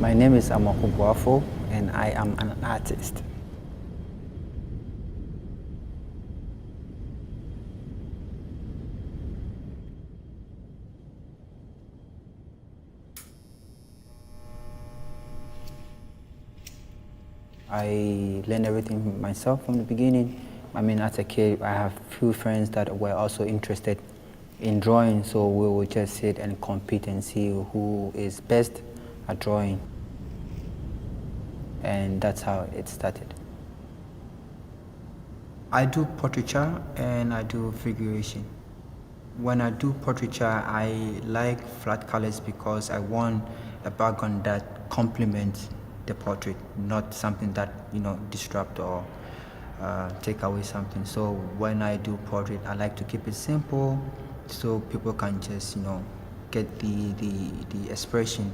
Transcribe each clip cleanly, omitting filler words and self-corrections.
My name is Amokubuafo and I am an artist. I learned everything myself from the beginning. I mean, as a kid, I have few friends that were also interested in drawing, so we would just sit and compete and see who is best at drawing. And that's how it started. I do portraiture and I do figuration. When I do portraiture, I like flat colors because I want a background that complements the portrait, not something that disrupt or take away something. So when I do portrait, I like to keep it simple, so people can just get the expression.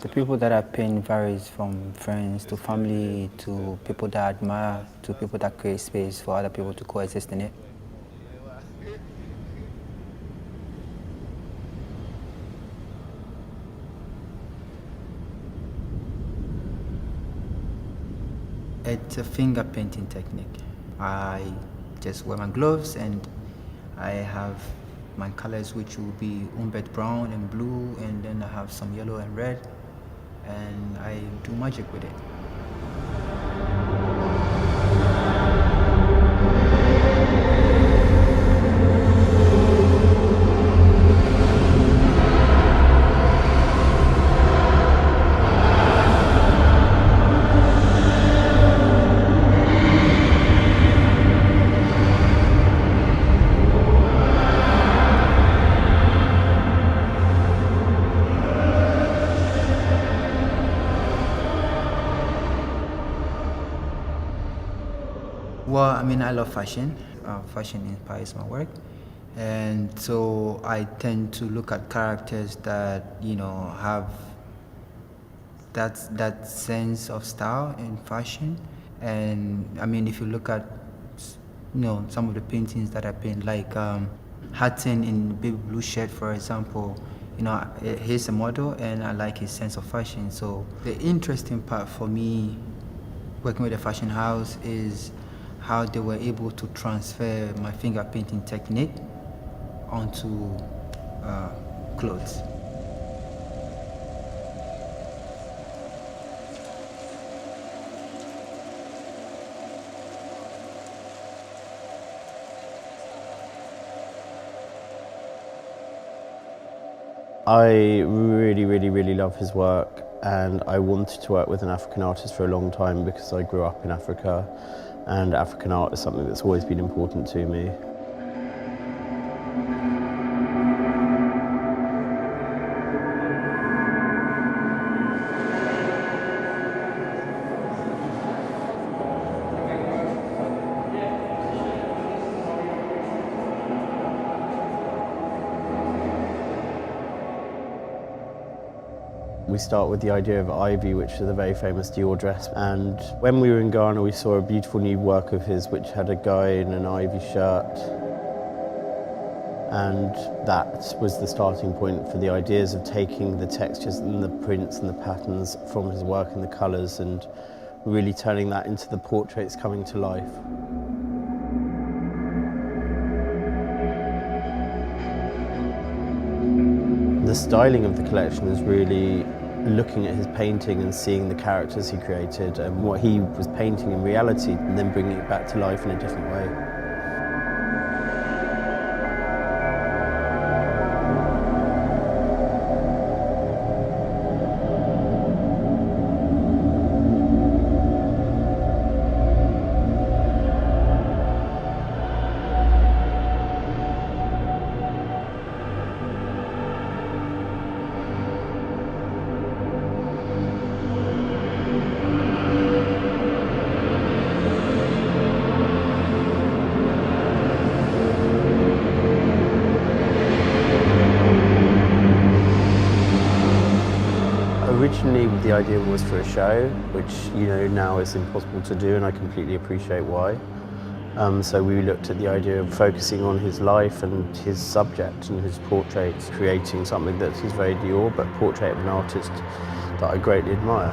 The people that I paint varies from friends to family to people that I admire to people that create space for other people to coexist in it. It's a finger painting technique. I just wear my gloves and I have my colors, which will be umber brown and blue, and then I have some yellow and red, and I do magic with it. Well, I mean, I love fashion. Fashion inspires my work. And so I tend to look at characters that, have that sense of style in fashion. And I mean, if you look at, some of the paintings that I paint, like Hatton in baby blue shirt, for example, he's a model and I like his sense of fashion. So the interesting part for me working with a fashion house is how they were able to transfer my finger painting technique onto clothes. I really love his work, and I wanted to work with an African artist for a long time because I grew up in Africa and African art is something that's always been important to me. We start with the idea of Ivy, which is a very famous Dior dress. And when we were in Ghana, we saw a beautiful new work of his, which had a guy in an ivy shirt. And that was the starting point for the ideas of taking the textures and the prints and the patterns from his work and the colours and really turning that into the portraits coming to life. The styling of the collection is really looking at his painting and seeing the characters he created and what he was painting in reality and then bringing it back to life in a different way. the idea was for a show, which now is impossible to do, and I completely appreciate why. So we looked at the idea of focusing on his life and his subject and his portraits, creating something that is very Dior, but portrait of an artist that I greatly admire.